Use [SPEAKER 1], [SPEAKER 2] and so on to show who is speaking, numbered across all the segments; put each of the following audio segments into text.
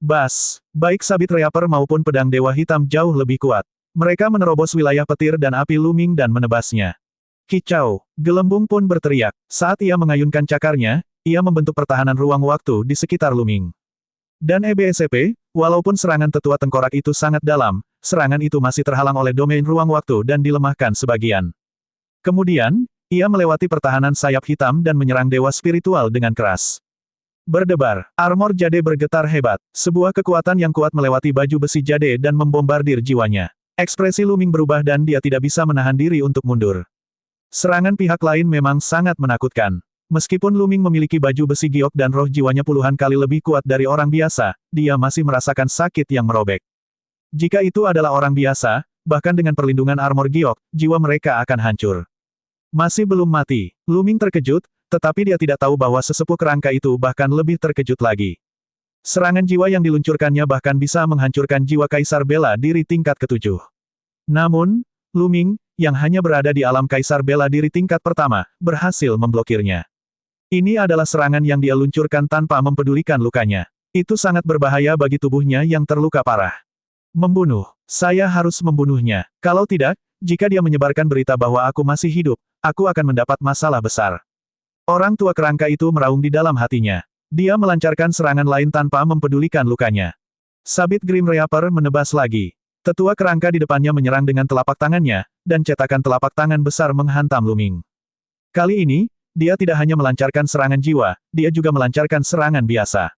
[SPEAKER 1] Baik sabit reaper maupun pedang Dewa Hitam jauh lebih kuat. Mereka menerobos wilayah petir dan api Luming dan menebasnya. Kicau, gelembung pun berteriak. Saat ia mengayunkan cakarnya, ia membentuk pertahanan ruang waktu di sekitar Luming. Dan EBSP, walaupun serangan tetua tengkorak itu sangat dalam, serangan itu masih terhalang oleh domain ruang waktu dan dilemahkan sebagian. Kemudian, ia melewati pertahanan sayap hitam dan menyerang dewa spiritual dengan keras. Berdebar, armor Jade bergetar hebat. Sebuah kekuatan yang kuat melewati baju besi Jade dan membombardir jiwanya. Ekspresi Luming berubah dan dia tidak bisa menahan diri untuk mundur. Serangan pihak lain memang sangat menakutkan. Meskipun Luming memiliki baju besi giok dan roh jiwanya puluhan kali lebih kuat dari orang biasa, dia masih merasakan sakit yang merobek. Jika itu adalah orang biasa, bahkan dengan perlindungan armor giok, jiwa mereka akan hancur. Masih belum mati. Luming terkejut, tetapi dia tidak tahu bahwa sesepuh kerangka itu bahkan lebih terkejut lagi. Serangan jiwa yang diluncurkannya bahkan bisa menghancurkan jiwa Kaisar Bela Diri tingkat ke-7. Namun, Luming, yang hanya berada di alam Kaisar Bela Diri tingkat pertama, berhasil memblokirnya. Ini adalah serangan yang dia luncurkan tanpa mempedulikan lukanya. Itu sangat berbahaya bagi tubuhnya yang terluka parah. Membunuh. Saya harus membunuhnya. Kalau tidak, jika dia menyebarkan berita bahwa aku masih hidup, aku akan mendapat masalah besar. Orang tua kerangka itu meraung di dalam hatinya. Dia melancarkan serangan lain tanpa mempedulikan lukanya. Sabit Grim Reaper menebas lagi. Tetua kerangka di depannya menyerang dengan telapak tangannya, dan cetakan telapak tangan besar menghantam Luming. Kali ini, dia tidak hanya melancarkan serangan jiwa, dia juga melancarkan serangan biasa.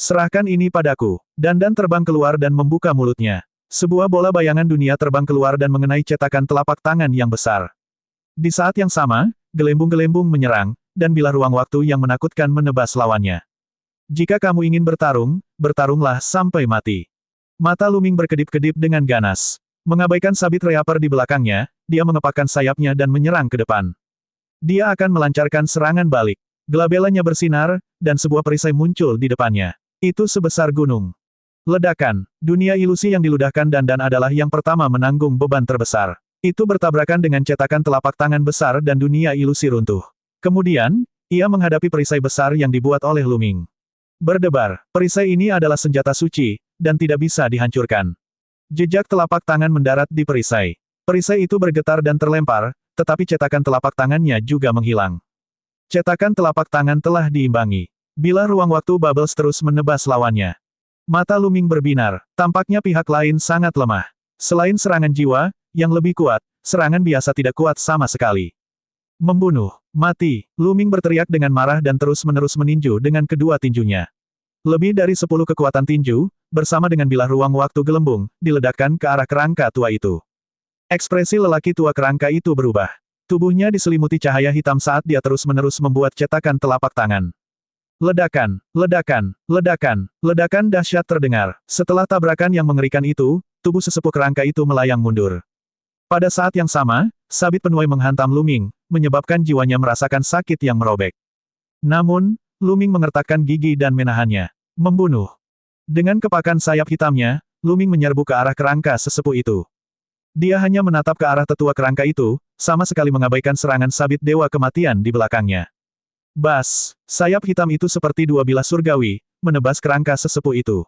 [SPEAKER 1] Serahkan ini padaku. Dandan terbang keluar dan membuka mulutnya. Sebuah bola bayangan dunia terbang keluar dan mengenai cetakan telapak tangan yang besar. Di saat yang sama, gelembung-gelembung menyerang, dan bilah ruang waktu yang menakutkan menebas lawannya. Jika kamu ingin bertarung, bertarunglah sampai mati. Mata Luming berkedip-kedip dengan ganas. Mengabaikan sabit reaper di belakangnya, dia mengepakkan sayapnya dan menyerang ke depan. Dia akan melancarkan serangan balik. Gelabelanya bersinar, dan sebuah perisai muncul di depannya. Itu sebesar gunung. Ledakan. Dunia ilusi yang diludahkan Dandan adalah yang pertama menanggung beban terbesar. Itu bertabrakan dengan cetakan telapak tangan besar dan dunia ilusi runtuh. Kemudian, ia menghadapi perisai besar yang dibuat oleh Luming. Berdebar, perisai ini adalah senjata suci, dan tidak bisa dihancurkan. Jejak telapak tangan mendarat di perisai. Perisai itu bergetar dan terlempar, tetapi cetakan telapak tangannya juga menghilang. Cetakan telapak tangan telah diimbangi. Bila ruang waktu Bubbles terus menebas lawannya. Mata Luming berbinar, tampaknya pihak lain sangat lemah. Selain serangan jiwa, yang lebih kuat, serangan biasa tidak kuat sama sekali. Membunuh. Mati. Luming berteriak dengan marah dan terus-menerus meninju dengan kedua tinjunya. Lebih dari 10 kekuatan tinju, bersama dengan bilah ruang waktu gelembung, diledakkan ke arah kerangka tua itu. Ekspresi lelaki tua kerangka itu berubah. Tubuhnya diselimuti cahaya hitam saat dia terus-menerus membuat cetakan telapak tangan. Ledakan, ledakan, ledakan, ledakan dahsyat terdengar. Setelah tabrakan yang mengerikan itu, tubuh sesepuh kerangka itu melayang mundur. Pada saat yang sama, sabit penuai menghantam Luming, menyebabkan jiwanya merasakan sakit yang merobek. Namun, Luming mengertakkan gigi dan menahannya. Membunuh. Dengan kepakan sayap hitamnya, Luming menyerbu ke arah kerangka sesepuh itu. Dia hanya menatap ke arah tetua kerangka itu, sama sekali mengabaikan serangan sabit dewa kematian di belakangnya. Bas, sayap hitam itu seperti dua bilah surgawi, menebas kerangka sesepuh itu.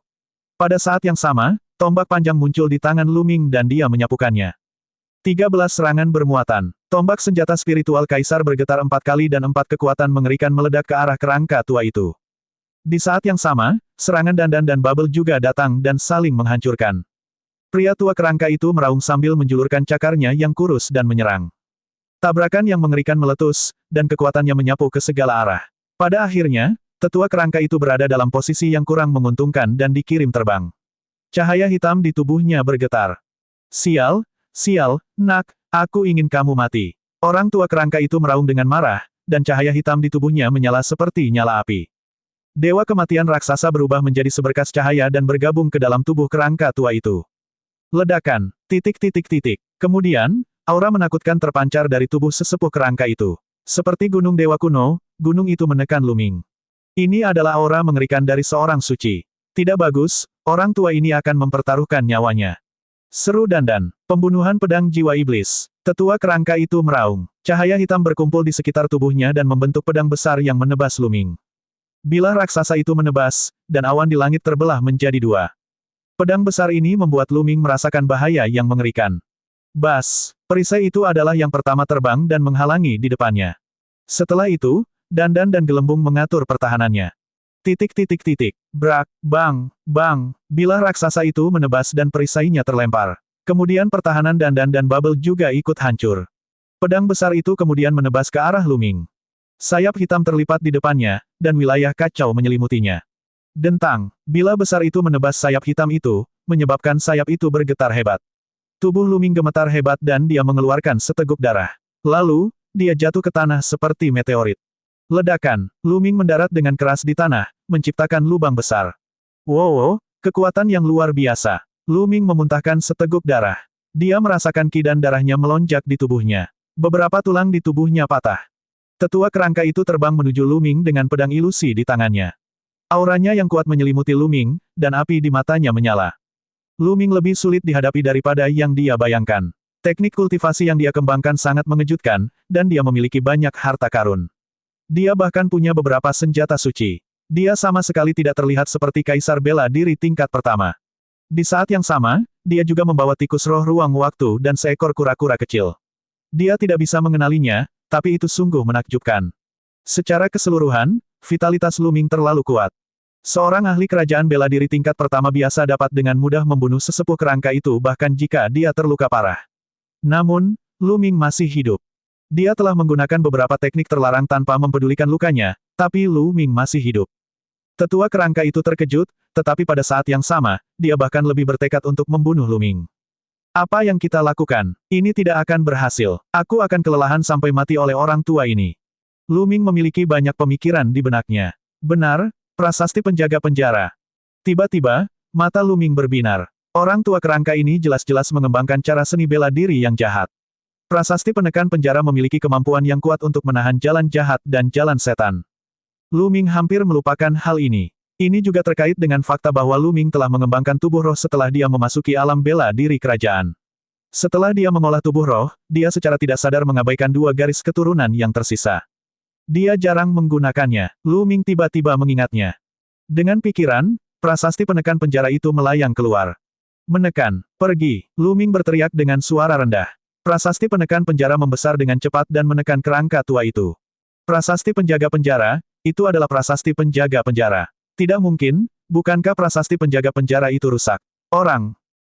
[SPEAKER 1] Pada saat yang sama, tombak panjang muncul di tangan Luming dan dia menyapukannya. 13 serangan bermuatan. Tombak senjata spiritual kaisar bergetar 4 kali dan 4 kekuatan mengerikan meledak ke arah kerangka tua itu. Di saat yang sama, serangan Dandan dan Bubble juga datang dan saling menghancurkan. Pria tua kerangka itu meraung sambil menjulurkan cakarnya yang kurus dan menyerang. Tabrakan yang mengerikan meletus, dan kekuatannya menyapu ke segala arah. Pada akhirnya, tetua kerangka itu berada dalam posisi yang kurang menguntungkan dan dikirim terbang. Cahaya hitam di tubuhnya bergetar. Sial, sial, nak, aku ingin kamu mati. Orang tua kerangka itu meraung dengan marah, dan cahaya hitam di tubuhnya menyala seperti nyala api. Dewa kematian raksasa berubah menjadi seberkas cahaya dan bergabung ke dalam tubuh kerangka tua itu. Ledakan, titik. Kemudian, aura menakutkan terpancar dari tubuh sesepuh kerangka itu. Seperti gunung dewa kuno, gunung itu menekan Luming. Ini adalah aura mengerikan dari seorang suci. Tidak bagus, orang tua ini akan mempertaruhkan nyawanya. Seru Dandan. Pembunuhan pedang jiwa iblis. Tetua kerangka itu meraung. Cahaya hitam berkumpul di sekitar tubuhnya dan membentuk pedang besar yang menebas Luming. Bilah raksasa itu menebas, dan awan di langit terbelah menjadi dua. Pedang besar ini membuat Lu Ming merasakan bahaya yang mengerikan. Bas! Perisai itu adalah yang pertama terbang dan menghalangi di depannya. Setelah itu, Dandan dan Gelembung mengatur pertahanannya. Brak, bang, bang, bilah raksasa itu menebas dan perisainya terlempar. Kemudian pertahanan Dandan dan Bubble juga ikut hancur. Pedang besar itu kemudian menebas ke arah Lu Ming. Sayap hitam terlipat di depannya, dan wilayah kacau menyelimutinya. Dentang, bilah besar itu menebas sayap hitam itu, menyebabkan sayap itu bergetar hebat. Tubuh Lu Ming gemetar hebat dan dia mengeluarkan seteguk darah. Lalu, dia jatuh ke tanah seperti meteorit. Ledakan, Lu Ming mendarat dengan keras di tanah, menciptakan lubang besar. Wow, kekuatan yang luar biasa. Lu Ming memuntahkan seteguk darah. Dia merasakan ki dan darahnya melonjak di tubuhnya. Beberapa tulang di tubuhnya patah. Tetua kerangka itu terbang menuju Lu Ming dengan pedang ilusi di tangannya. Auranya yang kuat menyelimuti Lu Ming, dan api di matanya menyala. Lu Ming lebih sulit dihadapi daripada yang dia bayangkan. Teknik kultivasi yang dia kembangkan sangat mengejutkan, dan dia memiliki banyak harta karun. Dia bahkan punya beberapa senjata suci. Dia sama sekali tidak terlihat seperti kaisar bela diri tingkat pertama. Di saat yang sama, dia juga membawa tikus roh ruang waktu dan seekor kura-kura kecil. Dia tidak bisa mengenalinya, tapi itu sungguh menakjubkan. Secara keseluruhan, vitalitas Lu Ming terlalu kuat. Seorang ahli kerajaan bela diri tingkat pertama biasa dapat dengan mudah membunuh sesepuh kerangka itu bahkan jika dia terluka parah. Namun, Lu Ming masih hidup. Dia telah menggunakan beberapa teknik terlarang tanpa mempedulikan lukanya, tapi Lu Ming masih hidup. Tetua kerangka itu terkejut, tetapi pada saat yang sama, dia bahkan lebih bertekad untuk membunuh Lu Ming. Apa yang kita lakukan? Ini tidak akan berhasil. Aku akan kelelahan sampai mati oleh orang tua ini. Lu Ming memiliki banyak pemikiran di benaknya. Benar, prasasti penjaga penjara. Tiba-tiba, mata Lu Ming berbinar. Orang tua kerangka ini jelas-jelas mengembangkan cara seni bela diri yang jahat. Prasasti penekan penjara memiliki kemampuan yang kuat untuk menahan jalan jahat dan jalan setan. Lu Ming hampir melupakan hal ini. Ini juga terkait dengan fakta bahwa Lu Ming telah mengembangkan tubuh roh setelah dia memasuki alam bela diri kerajaan. Setelah dia mengolah tubuh roh, dia secara tidak sadar mengabaikan dua garis keturunan yang tersisa. Dia jarang menggunakannya. Lu Ming tiba-tiba mengingatnya. Dengan pikiran, prasasti penekan penjara itu melayang keluar. Menekan, pergi. Lu Ming berteriak dengan suara rendah. Prasasti penekan penjara membesar dengan cepat dan menekan kerangka tua itu. Prasasti penjaga penjara, itu adalah prasasti penjaga penjara. Tidak mungkin, bukankah prasasti penjaga penjara itu rusak? Orang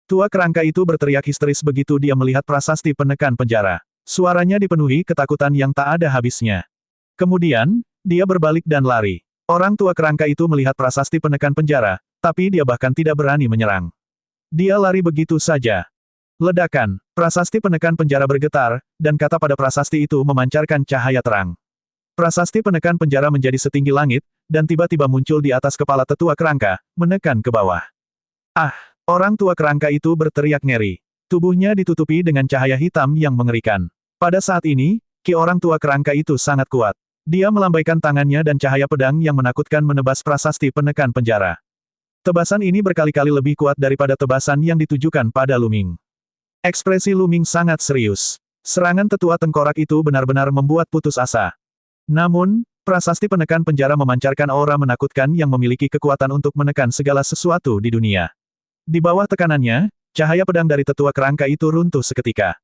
[SPEAKER 1] tua kerangka itu berteriak histeris begitu dia melihat prasasti penekan penjara. Suaranya dipenuhi ketakutan yang tak ada habisnya. Kemudian, dia berbalik dan lari. Orang tua kerangka itu melihat prasasti penekan penjara, tapi dia bahkan tidak berani menyerang. Dia lari begitu saja. Ledakan, prasasti penekan penjara bergetar, dan kata pada prasasti itu memancarkan cahaya terang. Prasasti penekan penjara menjadi setinggi langit, dan tiba-tiba muncul di atas kepala tetua kerangka, menekan ke bawah. Ah! Orang tua kerangka itu berteriak ngeri. Tubuhnya ditutupi dengan cahaya hitam yang mengerikan. Pada saat ini, ki orang tua kerangka itu sangat kuat. Dia melambaikan tangannya dan cahaya pedang yang menakutkan menebas prasasti penekan penjara. Tebasan ini berkali-kali lebih kuat daripada tebasan yang ditujukan pada Lu Ming. Ekspresi Lu Ming sangat serius. Serangan tetua tengkorak itu benar-benar membuat putus asa. Namun, prasasti penekan penjara memancarkan aura menakutkan yang memiliki kekuatan untuk menekan segala sesuatu di dunia. Di bawah tekanannya, cahaya pedang dari tetua kerangka itu runtuh seketika.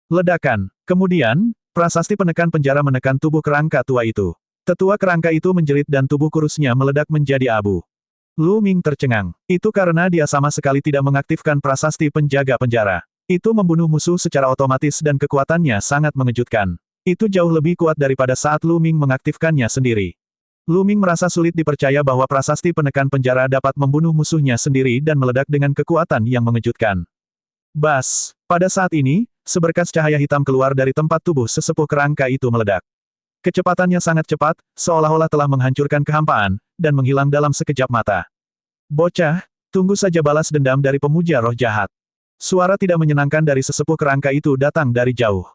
[SPEAKER 1] Ledakan. Kemudian, prasasti penekan penjara menekan tubuh kerangka tua itu. Tetua kerangka itu menjerit dan tubuh kurusnya meledak menjadi abu. Lu Ming tercengang. Itu karena dia sama sekali tidak mengaktifkan prasasti penjaga penjara. Itu membunuh musuh secara otomatis dan kekuatannya sangat mengejutkan. Itu jauh lebih kuat daripada saat Lu Ming mengaktifkannya sendiri. Lu Ming merasa sulit dipercaya bahwa prasasti penekan penjara dapat membunuh musuhnya sendiri dan meledak dengan kekuatan yang mengejutkan. Bas! Pada saat ini, seberkas cahaya hitam keluar dari tempat tubuh sesepuh kerangka itu meledak. Kecepatannya sangat cepat, seolah-olah telah menghancurkan kehampaan, dan menghilang dalam sekejap mata. Bocah, tunggu saja balas dendam dari pemuja roh jahat. Suara tidak menyenangkan dari sesepuh kerangka itu datang dari jauh.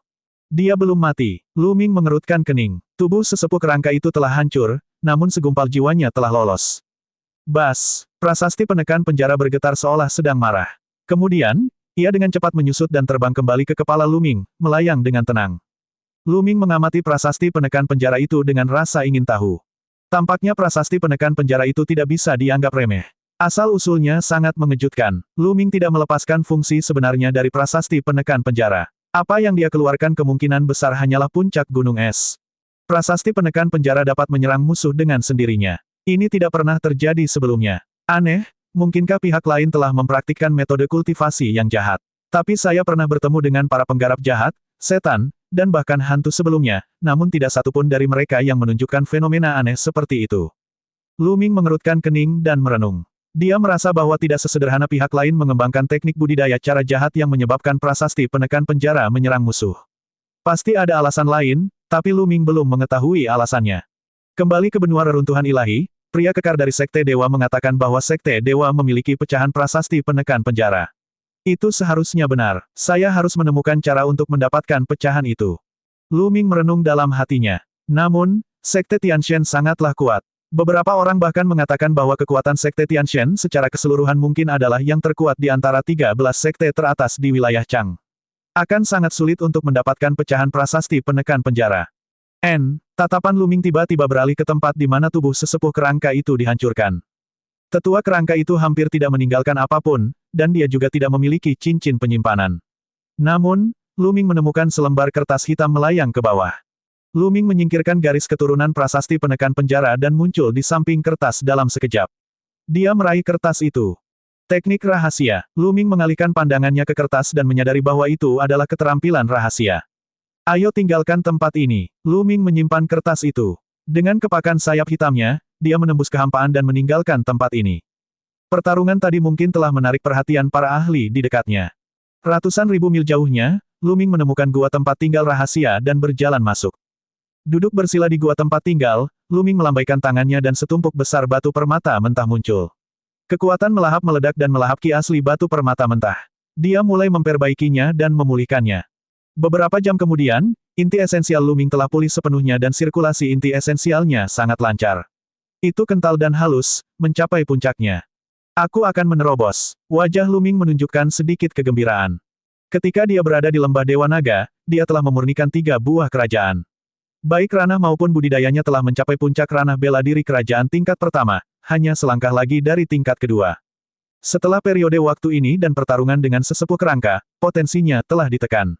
[SPEAKER 1] Dia belum mati. Lu Ming mengerutkan kening. Tubuh sesepuh kerangka itu telah hancur, namun segumpal jiwanya telah lolos. Bas! Prasasti penekan penjara bergetar seolah sedang marah. Kemudian, ia dengan cepat menyusut dan terbang kembali ke kepala Lu Ming, melayang dengan tenang. Lu Ming mengamati prasasti penekan penjara itu dengan rasa ingin tahu. Tampaknya prasasti penekan penjara itu tidak bisa dianggap remeh. Asal-usulnya sangat mengejutkan. Lu Ming tidak melepaskan fungsi sebenarnya dari prasasti penekan penjara. Apa yang dia keluarkan kemungkinan besar hanyalah puncak gunung es. Prasasti penekan penjara dapat menyerang musuh dengan sendirinya. Ini tidak pernah terjadi sebelumnya. Aneh, mungkinkah pihak lain telah mempraktikkan metode kultivasi yang jahat? Tapi saya pernah bertemu dengan para penggarap jahat, setan, dan bahkan hantu sebelumnya, namun tidak satupun dari mereka yang menunjukkan fenomena aneh seperti itu. Lu Ming mengerutkan kening dan merenung. Dia merasa bahwa tidak sesederhana pihak lain mengembangkan teknik budidaya cara jahat yang menyebabkan prasasti penekan penjara menyerang musuh. Pasti ada alasan lain, tapi Lu Ming belum mengetahui alasannya. Kembali ke benua reruntuhan ilahi, pria kekar dari Sekte Dewa mengatakan bahwa Sekte Dewa memiliki pecahan prasasti penekan penjara. Itu seharusnya benar. Saya harus menemukan cara untuk mendapatkan pecahan itu. Lu Ming merenung dalam hatinya. Namun, Sekte Tianshen sangatlah kuat. Beberapa orang bahkan mengatakan bahwa kekuatan Sekte Tianshen secara keseluruhan mungkin adalah yang terkuat di antara 13 sekte teratas di wilayah Chang. Akan sangat sulit untuk mendapatkan pecahan prasasti penekan penjara. Tatapan Lu Ming tiba-tiba beralih ke tempat di mana tubuh sesepuh kerangka itu dihancurkan. Tetua kerangka itu hampir tidak meninggalkan apapun, dan dia juga tidak memiliki cincin penyimpanan. Namun, Lu Ming menemukan selembar kertas hitam melayang ke bawah. Lu Ming menyingkirkan garis keturunan prasasti penekan penjara dan muncul di samping kertas dalam sekejap. Dia meraih kertas itu. Teknik rahasia. Lu Ming mengalihkan pandangannya ke kertas dan menyadari bahwa itu adalah keterampilan rahasia. Ayo tinggalkan tempat ini. Lu Ming menyimpan kertas itu. Dengan kepakan sayap hitamnya, dia menembus kehampaan dan meninggalkan tempat ini. Pertarungan tadi mungkin telah menarik perhatian para ahli di dekatnya. Ratusan ribu mil jauhnya, Lu Ming menemukan gua tempat tinggal rahasia dan berjalan masuk. Duduk bersila di gua tempat tinggal, Lu Ming melambaikan tangannya dan setumpuk besar batu permata mentah muncul. Kekuatan melahap meledak dan melahap ki asli batu permata mentah. Dia mulai memperbaikinya dan memulihkannya. Beberapa jam kemudian, inti esensial Lu Ming telah pulih sepenuhnya dan sirkulasi inti esensialnya sangat lancar. Itu kental dan halus, mencapai puncaknya. Aku akan menerobos. Wajah Lu Ming menunjukkan sedikit kegembiraan. Ketika dia berada di lembah Dewa Naga, dia telah memurnikan 3 buah kerajaan. Baik ranah maupun budidayanya telah mencapai puncak ranah bela diri kerajaan tingkat pertama, hanya selangkah lagi dari tingkat kedua. Setelah periode waktu ini dan pertarungan dengan sesepuh kerangka, potensinya telah ditekan.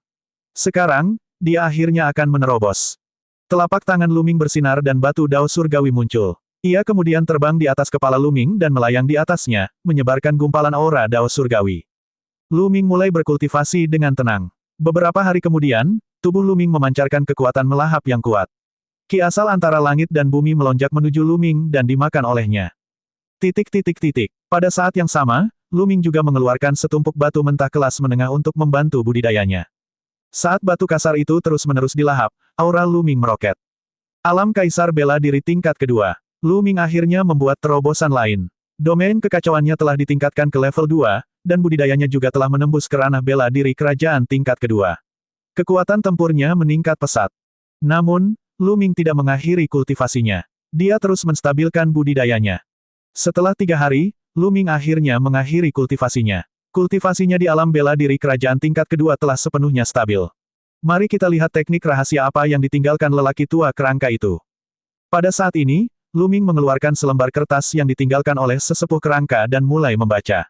[SPEAKER 1] Sekarang, dia akhirnya akan menerobos. Telapak tangan Lu Ming bersinar dan batu dao surgawi muncul. Ia kemudian terbang di atas kepala Lu Ming dan melayang di atasnya, menyebarkan gumpalan aura dao surgawi. Lu Ming mulai berkultivasi dengan tenang. Beberapa hari kemudian, tubuh Lu Ming memancarkan kekuatan melahap yang kuat. Ki asal antara langit dan bumi melonjak menuju Lu Ming dan dimakan olehnya. Pada saat yang sama, Lu Ming juga mengeluarkan setumpuk batu mentah kelas menengah untuk membantu budidayanya. Saat batu kasar itu terus-menerus dilahap, aura Lu Ming meroket. Alam Kaisar bela diri tingkat kedua. Lu Ming akhirnya membuat terobosan lain. Domain kekacauannya telah ditingkatkan ke level 2, dan budidayanya juga telah menembus ke ranah bela diri kerajaan tingkat kedua. Kekuatan tempurnya meningkat pesat. Namun, Lu Ming tidak mengakhiri kultivasinya. Dia terus menstabilkan budidayanya. Setelah 3 hari, Lu Ming akhirnya mengakhiri kultivasinya. Kultivasinya di alam bela diri kerajaan tingkat kedua telah sepenuhnya stabil. Mari kita lihat teknik rahasia apa yang ditinggalkan lelaki tua kerangka itu. Pada saat ini, Lu Ming mengeluarkan selembar kertas yang ditinggalkan oleh sesepuh kerangka dan mulai membaca.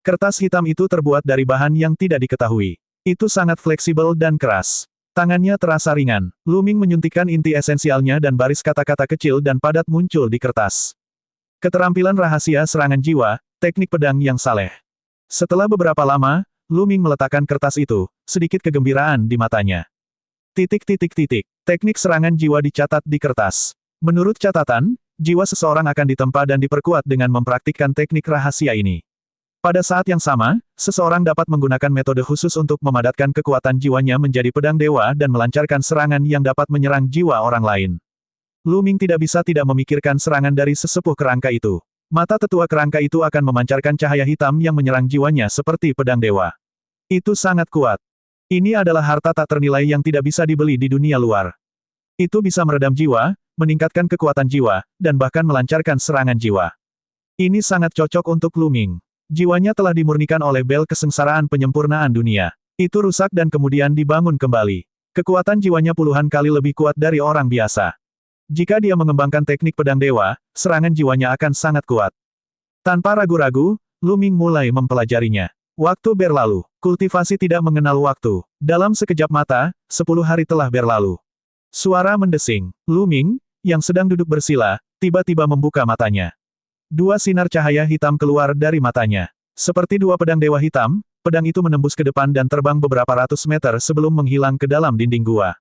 [SPEAKER 1] Kertas hitam itu terbuat dari bahan yang tidak diketahui. Itu sangat fleksibel dan keras. Tangannya terasa ringan. Lu Ming menyuntikkan inti esensialnya dan baris kata-kata kecil dan padat muncul di kertas. Keterampilan rahasia serangan jiwa, teknik pedang yang saleh. Setelah beberapa lama, Lu Ming meletakkan kertas itu, sedikit kegembiraan di matanya. Teknik serangan jiwa dicatat di kertas. Menurut catatan, jiwa seseorang akan ditempa dan diperkuat dengan mempraktikkan teknik rahasia ini. Pada saat yang sama, seseorang dapat menggunakan metode khusus untuk memadatkan kekuatan jiwanya menjadi pedang dewa dan melancarkan serangan yang dapat menyerang jiwa orang lain. Lu Ming tidak bisa tidak memikirkan serangan dari sesepuh kerangka itu. Mata tetua kerangka itu akan memancarkan cahaya hitam yang menyerang jiwanya seperti pedang dewa. Itu sangat kuat. Ini adalah harta tak ternilai yang tidak bisa dibeli di dunia luar. Itu bisa meredam jiwa, meningkatkan kekuatan jiwa, dan bahkan melancarkan serangan jiwa. Ini sangat cocok untuk Lu Ming. Jiwanya telah dimurnikan oleh bel kesengsaraan penyempurnaan dunia. Itu rusak dan kemudian dibangun kembali. Kekuatan jiwanya puluhan kali lebih kuat dari orang biasa. Jika dia mengembangkan teknik pedang dewa, serangan jiwanya akan sangat kuat. Tanpa ragu-ragu, Lu Ming mulai mempelajarinya. Waktu berlalu. Kultivasi tidak mengenal waktu. Dalam sekejap mata, 10 hari telah berlalu. Suara mendesing. Lu Ming, yang sedang duduk bersila, tiba-tiba membuka matanya. Dua sinar cahaya hitam keluar dari matanya. Seperti dua pedang dewa hitam, pedang itu menembus ke depan dan terbang beberapa ratus meter sebelum menghilang ke dalam dinding gua.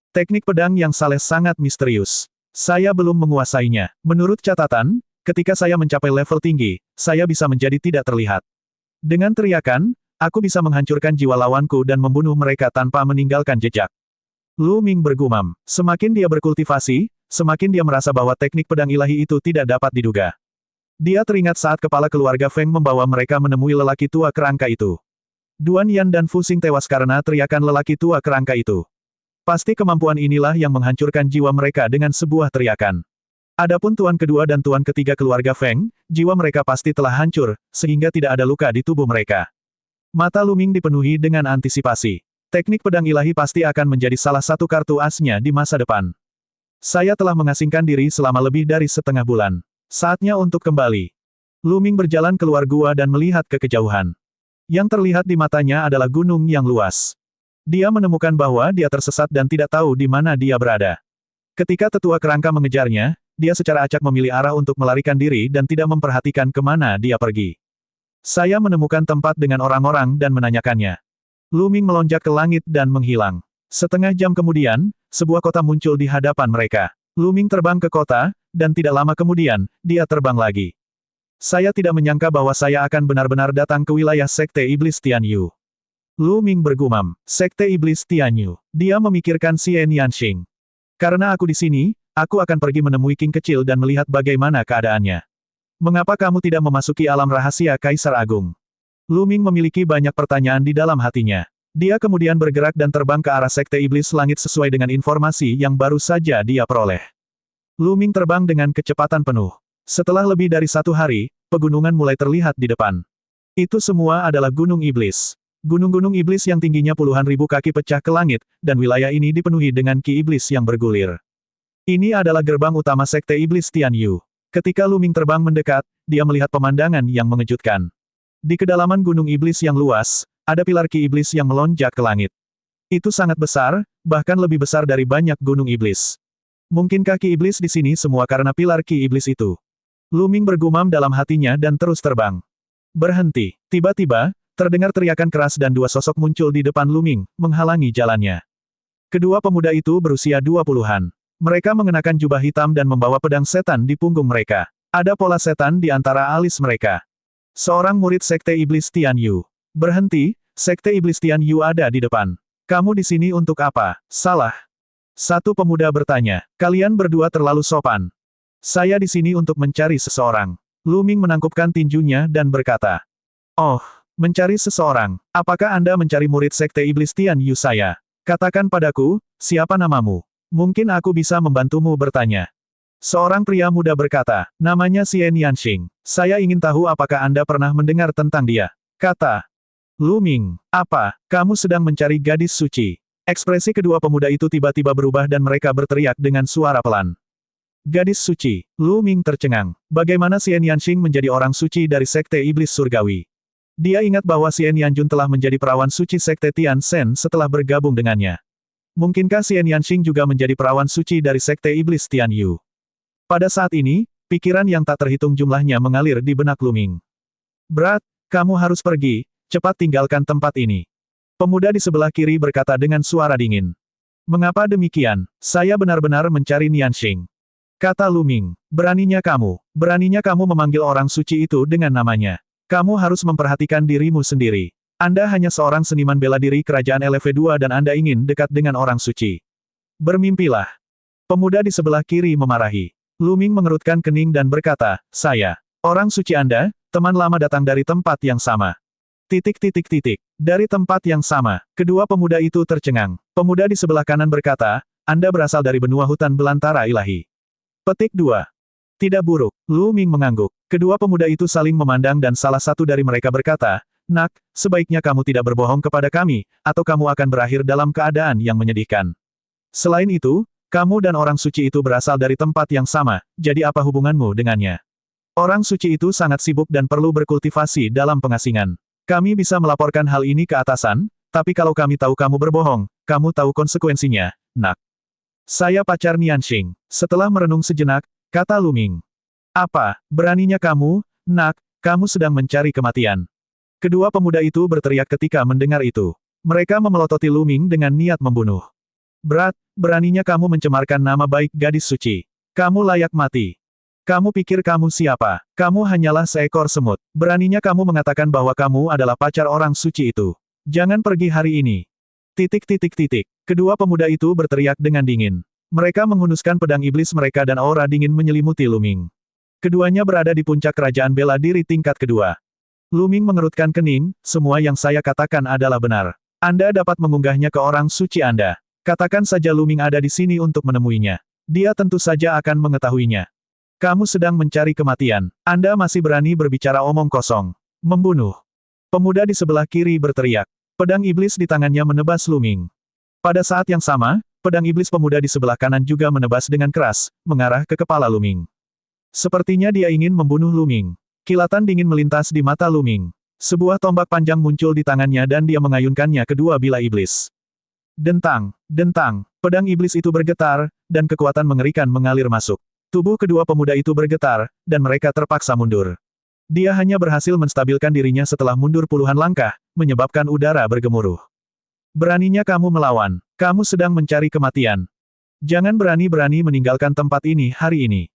[SPEAKER 1] Teknik pedang yang saleh sangat misterius. Saya belum menguasainya. Menurut catatan, ketika saya mencapai level tinggi, saya bisa menjadi tidak terlihat. Dengan teriakan, aku bisa menghancurkan jiwa lawanku dan membunuh mereka tanpa meninggalkan jejak. Lu Ming bergumam. Semakin dia berkultivasi, semakin dia merasa bahwa teknik pedang ilahi itu tidak dapat diduga. Dia teringat saat kepala keluarga Feng membawa mereka menemui lelaki tua kerangka itu. Duan Yan dan Fu Xing tewas karena teriakan lelaki tua kerangka itu. Pasti kemampuan inilah yang menghancurkan jiwa mereka dengan sebuah teriakan. Adapun tuan kedua dan tuan ketiga keluarga Feng, jiwa mereka pasti telah hancur, sehingga tidak ada luka di tubuh mereka. Mata Lu Ming dipenuhi dengan antisipasi. Teknik pedang ilahi pasti akan menjadi salah satu kartu asnya di masa depan. Saya telah mengasingkan diri selama lebih dari setengah bulan. Saatnya untuk kembali. Lu Ming berjalan keluar gua dan melihat ke kejauhan. Yang terlihat di matanya adalah gunung yang luas. Dia menemukan bahwa dia tersesat dan tidak tahu di mana dia berada. Ketika tetua kerangka mengejarnya, dia secara acak memilih arah untuk melarikan diri dan tidak memperhatikan kemana dia pergi. Saya menemukan tempat dengan orang-orang dan menanyakannya. Lu Ming melonjak ke langit dan menghilang. Setengah jam kemudian, sebuah kota muncul di hadapan mereka. Lu Ming terbang ke kota, dan tidak lama kemudian, dia terbang lagi. Saya tidak menyangka bahwa saya akan benar-benar datang ke wilayah Sekte Iblis Tianyu. Lu Ming bergumam. Sekte Iblis Tianyu. Dia memikirkan Xie Nianxing. Karena aku di sini, aku akan pergi menemui King kecil dan melihat bagaimana keadaannya. Mengapa kamu tidak memasuki alam rahasia Kaisar Agung? Lu Ming memiliki banyak pertanyaan di dalam hatinya. Dia kemudian bergerak dan terbang ke arah Sekte Iblis Langit sesuai dengan informasi yang baru saja dia peroleh. Lu Ming terbang dengan kecepatan penuh. Setelah lebih dari 1 hari, pegunungan mulai terlihat di depan. Itu semua adalah Gunung Iblis. Gunung-gunung iblis yang tingginya puluhan ribu kaki pecah ke langit, dan wilayah ini dipenuhi dengan ki iblis yang bergulir. Ini adalah gerbang utama Sekte Iblis Tianyu. Ketika Lu Ming terbang mendekat, dia melihat pemandangan yang mengejutkan. Di kedalaman gunung iblis yang luas, ada pilar ki iblis yang melonjak ke langit. Itu sangat besar, bahkan lebih besar dari banyak gunung iblis. Mungkinkah ki iblis di sini semua karena pilar ki iblis itu? Lu Ming bergumam dalam hatinya dan terus terbang. Berhenti. Tiba-tiba, terdengar teriakan keras dan dua sosok muncul di depan Lu Ming, menghalangi jalannya. Kedua pemuda itu berusia 20-an. Mereka mengenakan jubah hitam dan membawa pedang setan di punggung mereka. Ada pola setan di antara alis mereka. Seorang murid Sekte Iblis Tianyu. Berhenti, Sekte Iblis Tianyu ada di depan. Kamu di sini untuk apa? Salah. Satu pemuda bertanya. Kalian berdua terlalu sopan. Saya di sini untuk mencari seseorang. Lu Ming menangkupkan tinjunya dan berkata. Oh. Mencari seseorang. Apakah Anda mencari murid Sekte Iblis Tianyu saya? Katakan padaku, siapa namamu? Mungkin aku bisa membantumu bertanya. Seorang pria muda berkata, namanya Xie Nianxing. Saya ingin tahu apakah Anda pernah mendengar tentang dia. Kata Lu Ming, apa, kamu sedang mencari gadis suci? Ekspresi kedua pemuda itu tiba-tiba berubah dan mereka berteriak dengan suara pelan. Gadis suci. Lu Ming tercengang. Bagaimana Xie Nianxing menjadi orang suci dari Sekte Iblis Surgawi? Dia ingat bahwa Xie Nianjun telah menjadi perawan suci Sekte Tian Shen setelah bergabung dengannya. Mungkinkah Xie Nianxing juga menjadi perawan suci dari Sekte Iblis Tianyu? Pada saat ini, pikiran yang tak terhitung jumlahnya mengalir di benak Lu Ming. Berat, kamu harus pergi, cepat tinggalkan tempat ini. Pemuda di sebelah kiri berkata dengan suara dingin. Mengapa demikian? Saya benar-benar mencari Nianxing. Kata Lu Ming, beraninya kamu memanggil orang suci itu dengan namanya. Kamu harus memperhatikan dirimu sendiri. Anda hanya seorang seniman bela diri kerajaan LV2 dan Anda ingin dekat dengan orang suci. Bermimpilah. Pemuda di sebelah kiri memarahi. Lu Ming mengerutkan kening dan berkata, saya. Orang suci Anda, teman lama datang dari tempat yang sama. Dari tempat yang sama. Kedua pemuda itu tercengang. Pemuda di sebelah kanan berkata, Anda berasal dari benua hutan belantara ilahi. Petik 2. Tidak buruk. Lu Ming mengangguk. Kedua pemuda itu saling memandang dan salah satu dari mereka berkata, Nak, sebaiknya kamu tidak berbohong kepada kami, atau kamu akan berakhir dalam keadaan yang menyedihkan. Selain itu, Kamu dan orang suci itu berasal dari tempat yang sama, jadi apa hubunganmu dengannya? Orang suci itu sangat sibuk dan perlu berkultivasi dalam pengasingan. Kami bisa melaporkan hal ini ke atasan, tapi kalau kami tahu kamu berbohong, kamu tahu konsekuensinya, nak. Saya pacar Nianxing. Setelah merenung sejenak, kata Lu Ming. Apa, beraninya kamu, nak, kamu sedang mencari kematian. Kedua pemuda itu berteriak ketika mendengar itu. Mereka memelototi Lu Ming dengan niat membunuh. Beraninya kamu mencemarkan nama baik gadis suci. Kamu layak mati. Kamu pikir kamu siapa? Kamu hanyalah seekor semut. Beraninya kamu mengatakan bahwa kamu adalah pacar orang suci itu. Jangan pergi hari ini. Kedua pemuda itu berteriak dengan dingin. Mereka menghunuskan pedang iblis mereka dan aura dingin menyelimuti Lu Ming. Keduanya berada di puncak kerajaan bela diri tingkat kedua. Lu Ming mengerutkan kening, semua yang saya katakan adalah benar. Anda dapat mengunggahnya ke orang suci Anda. Katakan saja Lu Ming ada di sini untuk menemuinya. Dia tentu saja akan mengetahuinya. Kamu sedang mencari kematian. Anda masih berani berbicara omong kosong. Membunuh. Pemuda di sebelah kiri berteriak. Pedang iblis di tangannya menebas Lu Ming. Pada saat yang sama, pedang iblis pemuda di sebelah kanan juga menebas dengan keras, mengarah ke kepala Lu Ming. Sepertinya dia ingin membunuh Lu Ming. Kilatan dingin melintas di mata Lu Ming. Sebuah tombak panjang muncul di tangannya dan dia mengayunkannya ke dua bilah iblis. Dentang, pedang iblis itu bergetar, dan kekuatan mengerikan mengalir masuk. Tubuh kedua pemuda itu bergetar, dan mereka terpaksa mundur. Dia hanya berhasil menstabilkan dirinya setelah mundur puluhan langkah, menyebabkan udara bergemuruh. Beraninya kamu melawan. Kamu sedang mencari kematian. Jangan berani-berani meninggalkan tempat ini hari ini.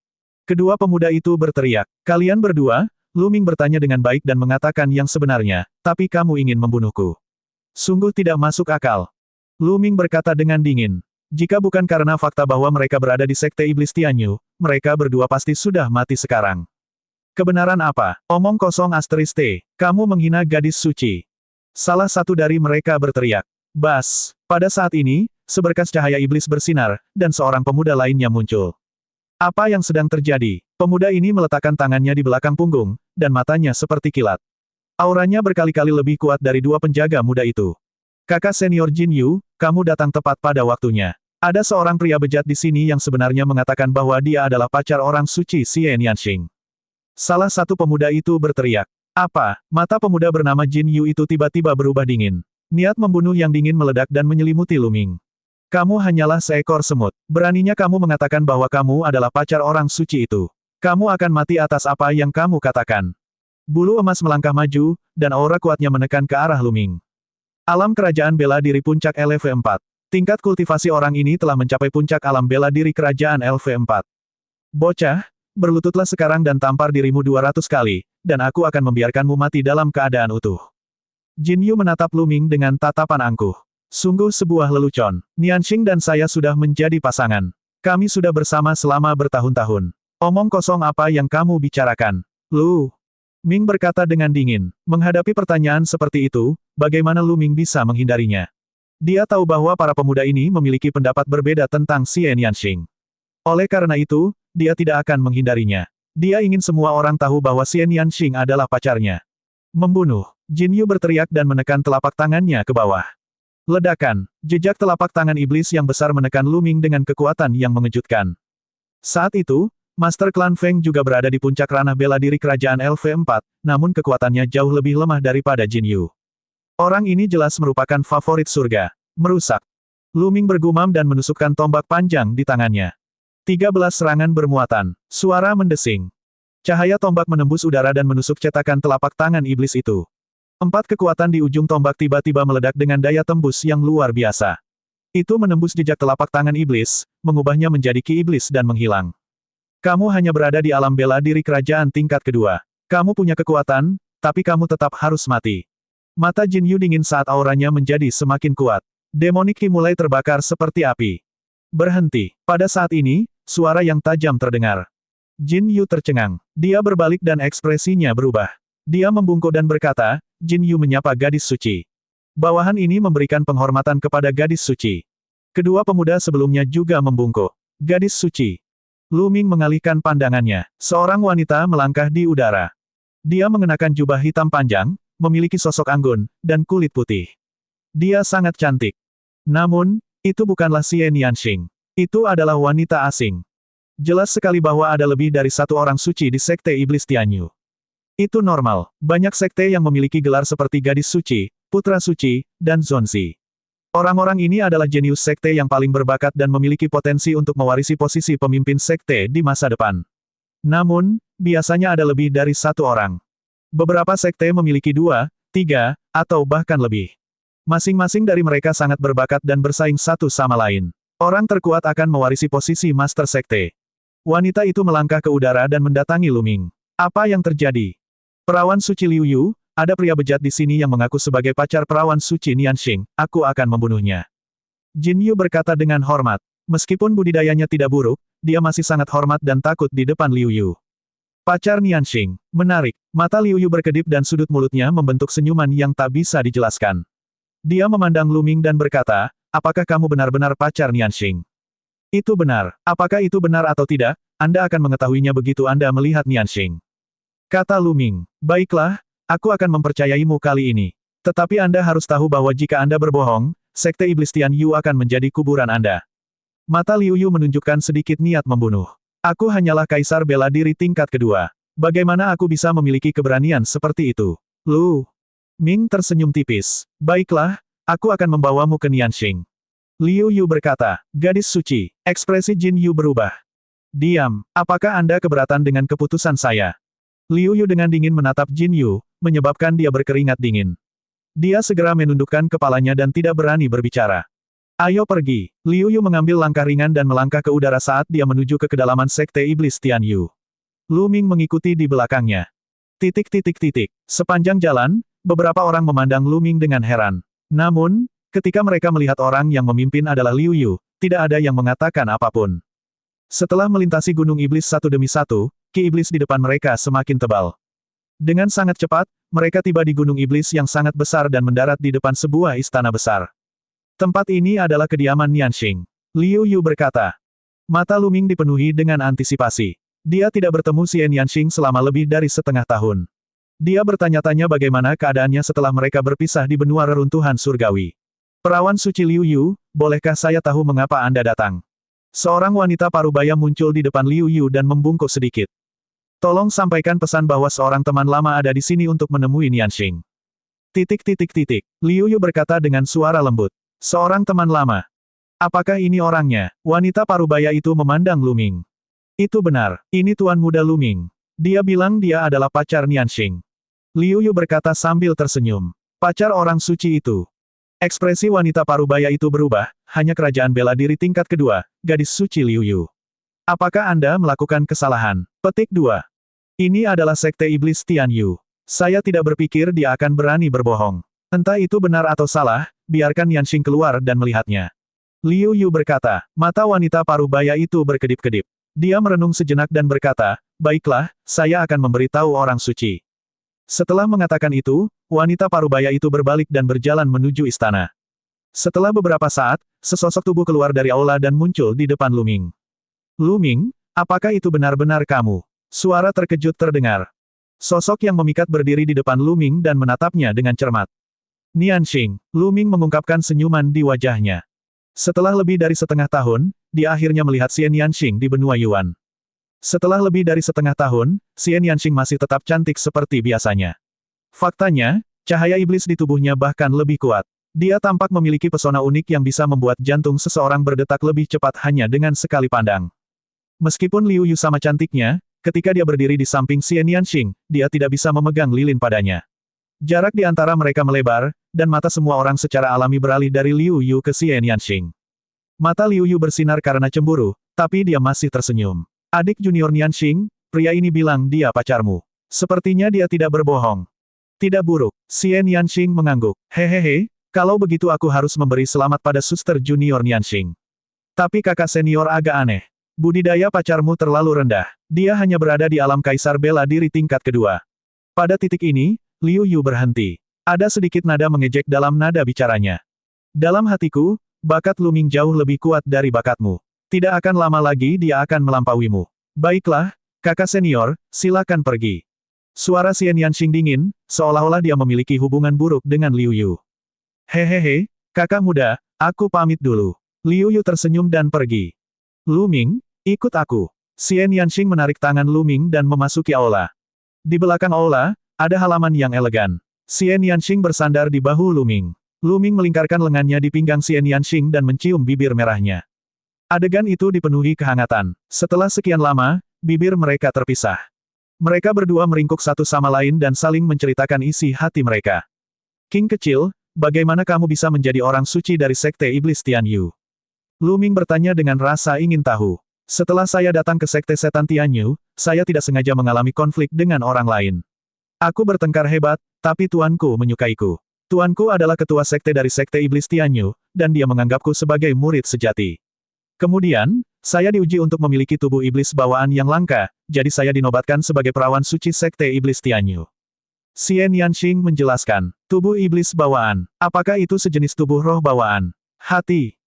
[SPEAKER 1] Kedua pemuda itu berteriak. Kalian berdua? Lu Ming bertanya dengan baik dan mengatakan yang sebenarnya, tapi kamu ingin membunuhku. Sungguh tidak masuk akal. Lu Ming berkata dengan dingin. Jika bukan karena fakta bahwa mereka berada di Sekte Iblis Tianyu, mereka berdua pasti sudah mati sekarang. Kebenaran apa? Omong kosong *T. Kamu menghina gadis suci. Salah satu dari mereka berteriak. Bas. Pada saat ini, seberkas cahaya iblis bersinar, dan seorang pemuda lainnya muncul. Apa yang sedang terjadi? Pemuda ini meletakkan tangannya di belakang punggung, dan matanya seperti kilat. Auranya berkali-kali lebih kuat dari dua penjaga muda itu. Kakak senior Jin Yu, kamu datang tepat pada waktunya. Ada seorang pria bejat di sini yang sebenarnya mengatakan bahwa dia adalah pacar orang suci Xie Nianxing. Salah satu pemuda itu berteriak. Apa? Mata pemuda bernama Jin Yu itu tiba-tiba berubah dingin. Niat membunuh yang dingin meledak dan menyelimuti Lu Ming. Kamu hanyalah seekor semut. Beraninya kamu mengatakan bahwa kamu adalah pacar orang suci itu. Kamu akan mati atas apa yang kamu katakan. Bulu emas melangkah maju, dan aura kuatnya menekan ke arah Lu Ming. Alam kerajaan bela diri puncak LV4. Tingkat kultivasi orang ini telah mencapai puncak alam bela diri kerajaan LV4. Bocah, berlututlah sekarang dan tampar dirimu 200 kali, dan aku akan membiarkanmu mati dalam keadaan utuh. Jin Yu menatap Lu Ming dengan tatapan angkuh. Sungguh sebuah lelucon. Nianxing dan saya sudah menjadi pasangan. Kami sudah bersama selama bertahun-tahun. Omong kosong apa yang kamu bicarakan? Lu Ming berkata dengan dingin. Menghadapi pertanyaan seperti itu, bagaimana Lu Ming bisa menghindarinya? Dia tahu bahwa para pemuda ini memiliki pendapat berbeda tentang Xie Nianxing. Oleh karena itu, dia tidak akan menghindarinya. Dia ingin semua orang tahu bahwa Xie Nianxing adalah pacarnya. Membunuh. Jin Yu berteriak dan menekan telapak tangannya ke bawah. Ledakan. Jejak telapak tangan iblis yang besar menekan Lu Ming dengan kekuatan yang mengejutkan. Saat itu, Master Klan Feng juga berada di puncak ranah bela diri kerajaan LV4, namun kekuatannya jauh lebih lemah daripada Jin Yu. Orang ini jelas merupakan favorit surga. Merusak. Lu Ming bergumam dan menusukkan tombak panjang di tangannya. 13 serangan bermuatan. Suara mendesing. Cahaya tombak menembus udara dan menusuk cetakan telapak tangan iblis itu. 4 kekuatan di ujung tombak tiba-tiba meledak dengan daya tembus yang luar biasa. Itu menembus jejak telapak tangan iblis, mengubahnya menjadi ki iblis dan menghilang. Kamu hanya berada di alam bela diri kerajaan tingkat kedua. Kamu punya kekuatan, tapi kamu tetap harus mati. Mata Jin Yu dingin saat auranya menjadi semakin kuat. Demonik Ki mulai terbakar seperti api. Berhenti. Pada saat ini, suara yang tajam terdengar. Jin Yu tercengang. Dia berbalik dan ekspresinya berubah. Dia membungkuk dan berkata, Jin Yu menyapa gadis suci. Bawahan ini memberikan penghormatan kepada gadis suci. Kedua pemuda sebelumnya juga membungkuk. Gadis suci. Lu Ming mengalihkan pandangannya. Seorang wanita melangkah di udara. Dia mengenakan jubah hitam panjang, memiliki sosok anggun, dan kulit putih. Dia sangat cantik. Namun, itu bukanlah Xie Nianxing. Itu adalah wanita asing. Jelas sekali bahwa ada lebih dari satu orang suci di Sekte Iblis Tianyu. Itu normal, banyak sekte yang memiliki gelar seperti Gadis Suci, Putra Suci, dan Zonzi. Orang-orang ini adalah jenius sekte yang paling berbakat dan memiliki potensi untuk mewarisi posisi pemimpin sekte di masa depan. Namun, biasanya ada lebih dari satu orang. Beberapa sekte memiliki 2, 3, atau bahkan lebih. Masing-masing dari mereka sangat berbakat dan bersaing satu sama lain. Orang terkuat akan mewarisi posisi master sekte. Wanita itu melangkah ke udara dan mendatangi Luming. Apa yang terjadi? Perawan suci Liu Yu, ada pria bejat di sini yang mengaku sebagai pacar perawan suci Nianxing, aku akan membunuhnya. Jin Yu berkata dengan hormat. Meskipun budidayanya tidak buruk, dia masih sangat hormat dan takut di depan Liu Yu. Pacar Nianxing, menarik. Mata Liu Yu berkedip dan sudut mulutnya membentuk senyuman yang tak bisa dijelaskan. Dia memandang Luming dan berkata, apakah kamu benar-benar pacar Nianxing? Itu benar. Apakah itu benar atau tidak, Anda akan mengetahuinya begitu Anda melihat Nianxing. Kata Luming, baiklah, aku akan mempercayaimu kali ini. Tetapi Anda harus tahu bahwa jika Anda berbohong, Sekte Iblis Tianyu akan menjadi kuburan Anda. Mata Liu Yu menunjukkan sedikit niat membunuh. Aku hanyalah kaisar bela diri tingkat kedua. Bagaimana aku bisa memiliki keberanian seperti itu? Lu Ming tersenyum tipis. Baiklah, aku akan membawamu ke Nianxing. Liu Yu berkata, gadis suci. Ekspresi Jin Yu berubah. Diam, apakah Anda keberatan dengan keputusan saya? Liu Yu dengan dingin menatap Jin Yu, menyebabkan dia berkeringat dingin. Dia segera menundukkan kepalanya dan tidak berani berbicara. Ayo pergi. Liu Yu mengambil langkah ringan dan melangkah ke udara saat dia menuju ke kedalaman Sekte Iblis Tianyu. Lu Ming mengikuti di belakangnya. Sepanjang jalan, beberapa orang memandang Lu Ming dengan heran. Namun, ketika mereka melihat orang yang memimpin adalah Liu Yu, tidak ada yang mengatakan apapun. Setelah melintasi gunung iblis satu demi satu, ki iblis di depan mereka semakin tebal. Dengan sangat cepat, mereka tiba di gunung iblis yang sangat besar dan mendarat di depan sebuah istana besar. Tempat ini adalah kediaman Nianxing. Liu Yu berkata. Mata Lu Ming dipenuhi dengan antisipasi. Dia tidak bertemu si Nianxing selama lebih dari setengah tahun. Dia bertanya-tanya bagaimana keadaannya setelah mereka berpisah di benua reruntuhan surgawi. Perawan suci Liu Yu, bolehkah saya tahu mengapa Anda datang? Seorang wanita parubaya muncul di depan Liu Yu dan membungkuk sedikit. Tolong sampaikan pesan bahwa seorang teman lama ada di sini untuk menemui Nianxing. Liu Yu berkata dengan suara lembut. Seorang teman lama. Apakah ini orangnya? Wanita parubaya itu memandang Lu Ming. Itu benar, ini Tuan Muda Lu Ming. Dia bilang dia adalah pacar Nianxing. Liu Yu berkata sambil tersenyum. Pacar orang suci itu. Ekspresi wanita parubaya itu berubah, hanya kerajaan bela diri tingkat kedua, gadis suci Liu Yu. Apakah Anda melakukan kesalahan? Petik 2. Ini adalah Sekte Iblis Tianyu. Saya tidak berpikir dia akan berani berbohong. Entah itu benar atau salah, biarkan Nianxing keluar dan melihatnya. Liu Yu berkata, mata wanita parubaya itu berkedip-kedip. Dia merenung sejenak dan berkata, baiklah, saya akan memberitahu orang suci. Setelah mengatakan itu, wanita parubaya itu berbalik dan berjalan menuju istana. Setelah beberapa saat, sesosok tubuh keluar dari aula dan muncul di depan Lu Ming. Lu Ming, apakah itu benar-benar kamu? Suara terkejut terdengar. Sosok yang memikat berdiri di depan Lu Ming dan menatapnya dengan cermat. Nianxing, Lu Ming mengungkapkan senyuman di wajahnya. Setelah lebih dari setengah tahun, dia akhirnya melihat si Nianxing di benua Yuan. Setelah lebih dari setengah tahun, si Nianxing masih tetap cantik seperti biasanya. Faktanya, cahaya iblis di tubuhnya bahkan lebih kuat. Dia tampak memiliki pesona unik yang bisa membuat jantung seseorang berdetak lebih cepat hanya dengan sekali pandang. Meskipun Liu Yu sama cantiknya, ketika dia berdiri di samping si Nianxing, dia tidak bisa memegang lilin padanya. Jarak di antara mereka melebar, dan mata semua orang secara alami beralih dari Liu Yu ke si Nianxing. Mata Liu Yu bersinar karena cemburu, tapi dia masih tersenyum. Adik junior Nianxing, pria ini bilang dia pacarmu. Sepertinya dia tidak berbohong. Tidak buruk, si Nianxing mengangguk. Hehehe, kalau begitu aku harus memberi selamat pada suster junior Nianxing. Tapi kakak senior agak aneh. Budidaya pacarmu terlalu rendah. Dia hanya berada di alam kaisar bela diri tingkat kedua. Pada titik ini, Liu Yu berhenti. Ada sedikit nada mengejek dalam nada bicaranya. Dalam hatiku, bakat Lu Ming jauh lebih kuat dari bakatmu. Tidak akan lama lagi dia akan melampauimu. Baiklah, kakak senior, silakan pergi. Suara si Nianxing dingin, seolah-olah dia memiliki hubungan buruk dengan Liu Yu. Hehehe, kakak muda, aku pamit dulu. Liu Yu tersenyum dan pergi. Lu Ming, ikut aku. Xian Yanxing menarik tangan Lu Ming dan memasuki aula. Di belakang aula, ada halaman yang elegan. Xian Yanxing bersandar di bahu Lu Ming. Lu Ming melingkarkan lengannya di pinggang Xian Yanxing dan mencium bibir merahnya. Adegan itu dipenuhi kehangatan. Setelah sekian lama, bibir mereka terpisah. Mereka berdua meringkuk satu sama lain dan saling menceritakan isi hati mereka. King kecil, bagaimana kamu bisa menjadi orang suci dari Sekte Iblis Tianyu? Lu Ming bertanya dengan rasa ingin tahu. Setelah saya datang ke Sekte Setan Tianyu, saya tidak sengaja mengalami konflik dengan orang lain. Aku bertengkar hebat, tapi tuanku menyukaiku. Tuanku adalah ketua sekte dari Sekte Iblis Tianyu, dan dia menganggapku sebagai murid sejati. Kemudian, saya diuji untuk memiliki tubuh iblis bawaan yang langka, jadi saya dinobatkan sebagai perawan suci Sekte Iblis Tianyu. Xian Yanxing menjelaskan, tubuh iblis bawaan, apakah itu sejenis tubuh roh bawaan? Hati.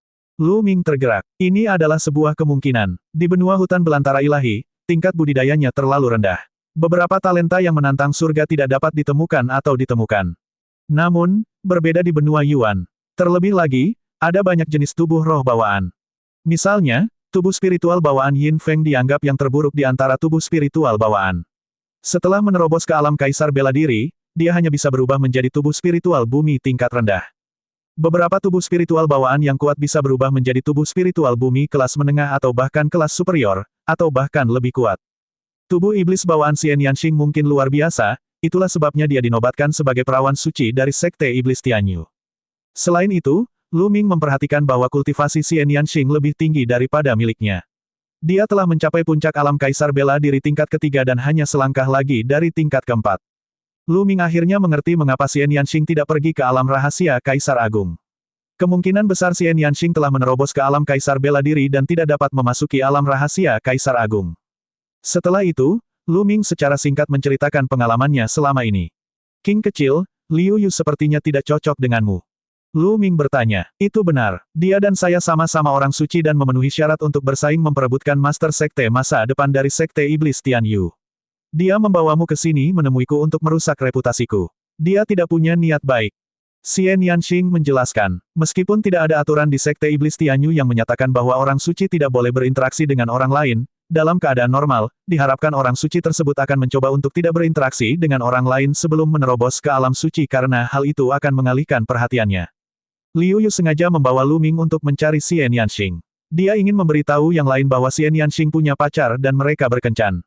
[SPEAKER 1] Lu Ming tergerak. Ini adalah sebuah kemungkinan. Di benua hutan belantara ilahi, tingkat budidayanya terlalu rendah. Beberapa talenta yang menantang surga tidak dapat ditemukan atau ditemukan. Namun, berbeda di benua Yuan. Terlebih lagi, ada banyak jenis tubuh roh bawaan. Misalnya, tubuh spiritual bawaan Yin Feng dianggap yang terburuk di antara tubuh spiritual bawaan. Setelah menerobos ke alam kaisar bela diri, dia hanya bisa berubah menjadi tubuh spiritual bumi tingkat rendah. Beberapa tubuh spiritual bawaan yang kuat bisa berubah menjadi tubuh spiritual bumi kelas menengah atau bahkan kelas superior, atau bahkan lebih kuat. Tubuh iblis bawaan Xian Yanxing mungkin luar biasa, itulah sebabnya dia dinobatkan sebagai perawan suci dari Sekte Iblis Tianyu. Selain itu, Lu Ming memperhatikan bahwa kultivasi Xian Yanxing lebih tinggi daripada miliknya. Dia telah mencapai puncak alam kaisar bela diri tingkat ketiga dan hanya selangkah lagi dari tingkat keempat. Lu Ming akhirnya mengerti mengapa Xian Yanxing tidak pergi ke alam rahasia Kaisar Agung. Kemungkinan besar Xian Yanxing telah menerobos ke alam kaisar bela diri dan tidak dapat memasuki alam rahasia Kaisar Agung. Setelah itu, Lu Ming secara singkat menceritakan pengalamannya selama ini. King kecil, Liu Yu sepertinya tidak cocok denganmu. Lu Ming bertanya, itu benar, dia dan saya sama-sama orang suci dan memenuhi syarat untuk bersaing memperebutkan Master Sekte masa depan dari Sekte Iblis Tianyu. Dia membawamu ke sini menemuiku untuk merusak reputasiku. Dia tidak punya niat baik. Xian Yanxing menjelaskan, meskipun tidak ada aturan di Sekte Iblis Tianyu yang menyatakan bahwa orang suci tidak boleh berinteraksi dengan orang lain, dalam keadaan normal, diharapkan orang suci tersebut akan mencoba untuk tidak berinteraksi dengan orang lain sebelum menerobos ke alam suci karena hal itu akan mengalihkan perhatiannya. Liu Yu sengaja membawa Lu Ming untuk mencari Xian Yanxing. Dia ingin memberitahu yang lain bahwa Xian Yanxing punya pacar dan mereka berkencan.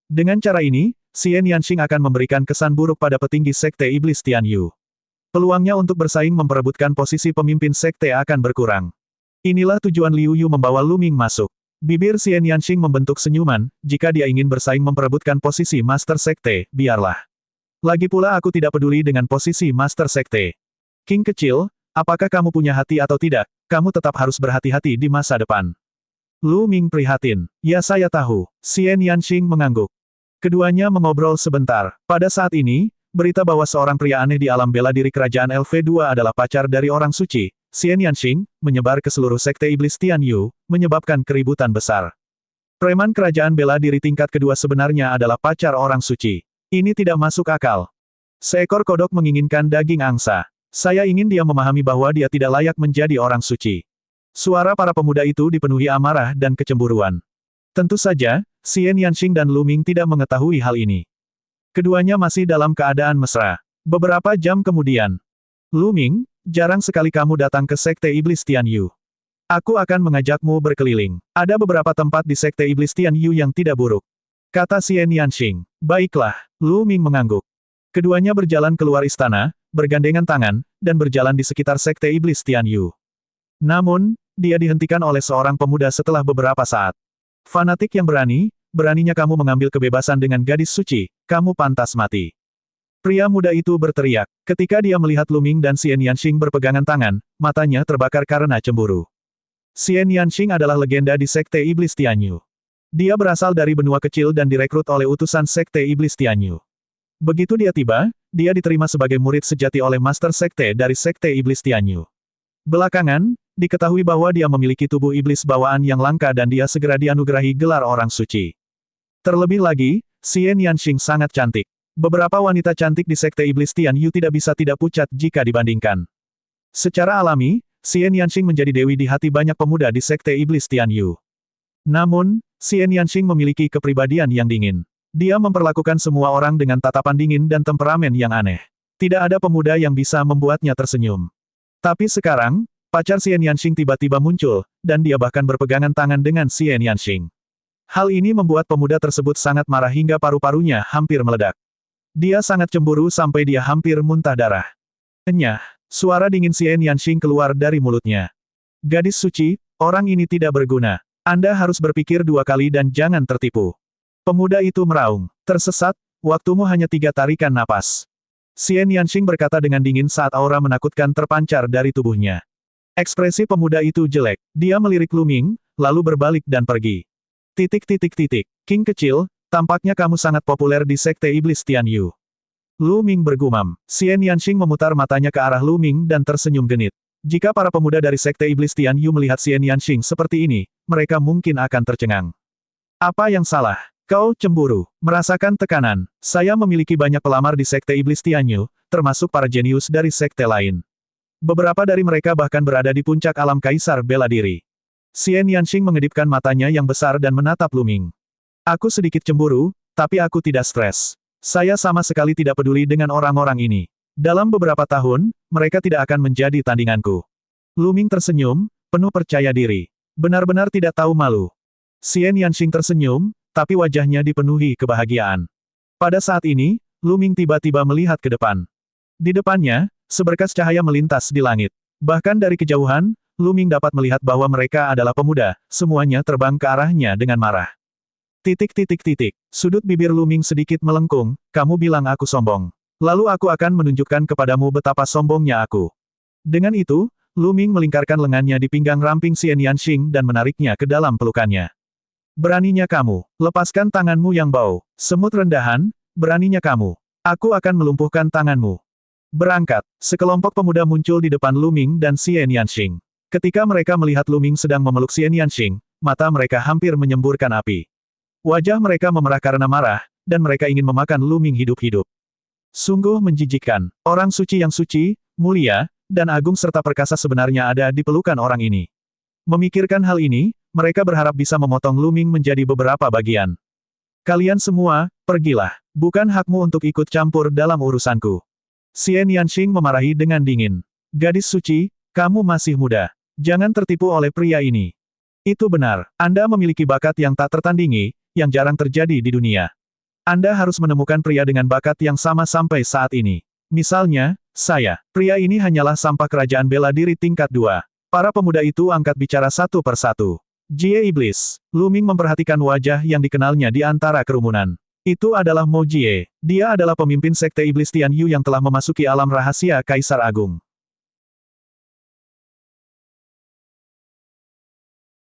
[SPEAKER 1] Dengan cara ini, Xian Yanxing akan memberikan kesan buruk pada petinggi Sekte Iblis Tianyu. Peluangnya untuk bersaing memperebutkan posisi pemimpin sekte akan berkurang. Inilah tujuan Liu Yu membawa Lu Ming masuk. Bibir Xian Yanxing membentuk senyuman, jika dia ingin bersaing memperebutkan posisi Master Sekte, biarlah. Lagi pula aku tidak peduli dengan posisi Master Sekte. King kecil, apakah kamu punya hati atau tidak, kamu tetap harus berhati-hati di masa depan. Lu Ming prihatin. Ya saya tahu. Xian Yanxing mengangguk. Keduanya mengobrol sebentar. Pada saat ini, berita bahwa seorang pria aneh di alam bela diri kerajaan LV2 adalah pacar dari orang suci, Xian Yanxing, menyebar ke seluruh Sekte Iblis Tianyu, menyebabkan keributan besar. Preman kerajaan bela diri tingkat kedua sebenarnya adalah pacar orang suci. Ini tidak masuk akal. Seekor kodok menginginkan daging angsa. Saya ingin dia memahami bahwa dia tidak layak menjadi orang suci. Suara para pemuda itu dipenuhi amarah dan kecemburuan. Tentu saja, Xian Yanxing dan Lu Ming tidak mengetahui hal ini. Keduanya masih dalam keadaan mesra. Beberapa jam kemudian. Lu Ming, jarang sekali kamu datang ke Sekte Iblis Tianyu. Aku akan mengajakmu berkeliling. Ada beberapa tempat di Sekte Iblis Tianyu yang tidak buruk. Kata Xian Yanxing. Baiklah, Lu Ming mengangguk. Keduanya berjalan keluar istana, bergandengan tangan, dan berjalan di sekitar Sekte Iblis Tianyu. Namun, dia dihentikan oleh seorang pemuda setelah beberapa saat. Fanatik yang berani, beraninya kamu mengambil kebebasan dengan gadis suci, kamu pantas mati. Pria muda itu berteriak. Ketika dia melihat Lu Ming dan Xian Yanxing berpegangan tangan, matanya terbakar karena cemburu. Xian Yanxing adalah legenda di Sekte Iblis Tianyu. Dia berasal dari benua kecil dan direkrut oleh utusan Sekte Iblis Tianyu. Begitu dia tiba, dia diterima sebagai murid sejati oleh Master Sekte dari Sekte Iblis Tianyu. Belakangan, diketahui bahwa dia memiliki tubuh iblis bawaan yang langka dan dia segera dianugerahi gelar orang suci. Terlebih lagi, Xian Yanxing sangat cantik. Beberapa wanita cantik di Sekte Iblis Tianyu tidak bisa tidak pucat jika dibandingkan. Secara alami, Xian Yanxing menjadi dewi di hati banyak pemuda di Sekte Iblis Tianyu. Namun, Xian Yanxing memiliki kepribadian yang dingin. Dia memperlakukan semua orang dengan tatapan dingin dan temperamen yang aneh. Tidak ada pemuda yang bisa membuatnya tersenyum. Tapi sekarang, pacar Xian Yanxing tiba-tiba muncul, dan dia bahkan berpegangan tangan dengan Xian Yanxing. Hal ini membuat pemuda tersebut sangat marah hingga paru-parunya hampir meledak. Dia sangat cemburu sampai dia hampir muntah darah. Enyah, suara dingin Xian Yanxing keluar dari mulutnya. Gadis suci, orang ini tidak berguna. Anda harus berpikir dua kali dan jangan tertipu. Pemuda itu meraung. Tersesat, waktumu hanya 3 tarikan napas. Xian Yanxing berkata dengan dingin saat aura menakutkan terpancar dari tubuhnya. Ekspresi pemuda itu jelek. Dia melirik Lu Ming, lalu berbalik dan pergi. King kecil, tampaknya kamu sangat populer di Sekte Iblis Tianyu. Lu Ming bergumam. Xian Yanxing memutar matanya ke arah Lu Ming dan tersenyum genit. Jika para pemuda dari Sekte Iblis Tianyu melihat Xian Yanxing seperti ini, mereka mungkin akan tercengang. Apa yang salah? Kau cemburu. Merasakan tekanan. Saya memiliki banyak pelamar di Sekte Iblis Tianyu, termasuk para jenius dari sekte lain. Beberapa dari mereka bahkan berada di puncak alam kaisar bela diri. Xian Yanxing mengedipkan matanya yang besar dan menatap Lu Ming. Aku sedikit cemburu, tapi aku tidak stres. Saya sama sekali tidak peduli dengan orang-orang ini. Dalam beberapa tahun, mereka tidak akan menjadi tandinganku. Lu Ming tersenyum, penuh percaya diri. Benar-benar tidak tahu malu. Xian Yanxing tersenyum, tapi wajahnya dipenuhi kebahagiaan. Pada saat ini, Lu Ming tiba-tiba melihat ke depan. Di depannya, seberkas cahaya melintas di langit. Bahkan dari kejauhan, Lu Ming dapat melihat bahwa mereka adalah pemuda, semuanya terbang ke arahnya dengan marah. Sudut bibir Lu Ming sedikit melengkung, kamu bilang aku sombong. Lalu aku akan menunjukkan kepadamu betapa sombongnya aku. Dengan itu, Lu Ming melingkarkan lengannya di pinggang ramping Xian Yanxing dan menariknya ke dalam pelukannya. Beraninya kamu, lepaskan tanganmu yang bau. Semut rendahan, beraninya kamu. Aku akan melumpuhkan tanganmu. Berangkat, sekelompok pemuda muncul di depan Lu Ming dan Xian Yanxing. Ketika mereka melihat Lu Ming sedang memeluk Xian Yanxing, mata mereka hampir menyemburkan api. Wajah mereka memerah karena marah, dan mereka ingin memakan Lu Ming hidup-hidup. Sungguh menjijikkan. Orang suci yang suci, mulia, dan agung serta perkasa sebenarnya ada di pelukan orang ini. Memikirkan hal ini, mereka berharap bisa memotong Lu Ming menjadi beberapa bagian. Kalian semua, pergilah. Bukan hakmu untuk ikut campur dalam urusanku. Xian Yanxing memarahi dengan dingin. Gadis suci, kamu masih muda. Jangan tertipu oleh pria ini. Itu benar. Anda memiliki bakat yang tak tertandingi, yang jarang terjadi di dunia. Anda harus menemukan pria dengan bakat yang sama sampai saat ini. Misalnya, saya. Pria ini hanyalah sampah kerajaan bela diri tingkat 2. Para pemuda itu angkat bicara satu persatu. Jie Iblis. Lu Ming memperhatikan wajah yang dikenalnya di antara kerumunan. Itu adalah Mo Jie. Dia adalah pemimpin Sekte Iblis Tianyu yang telah memasuki alam rahasia Kaisar Agung.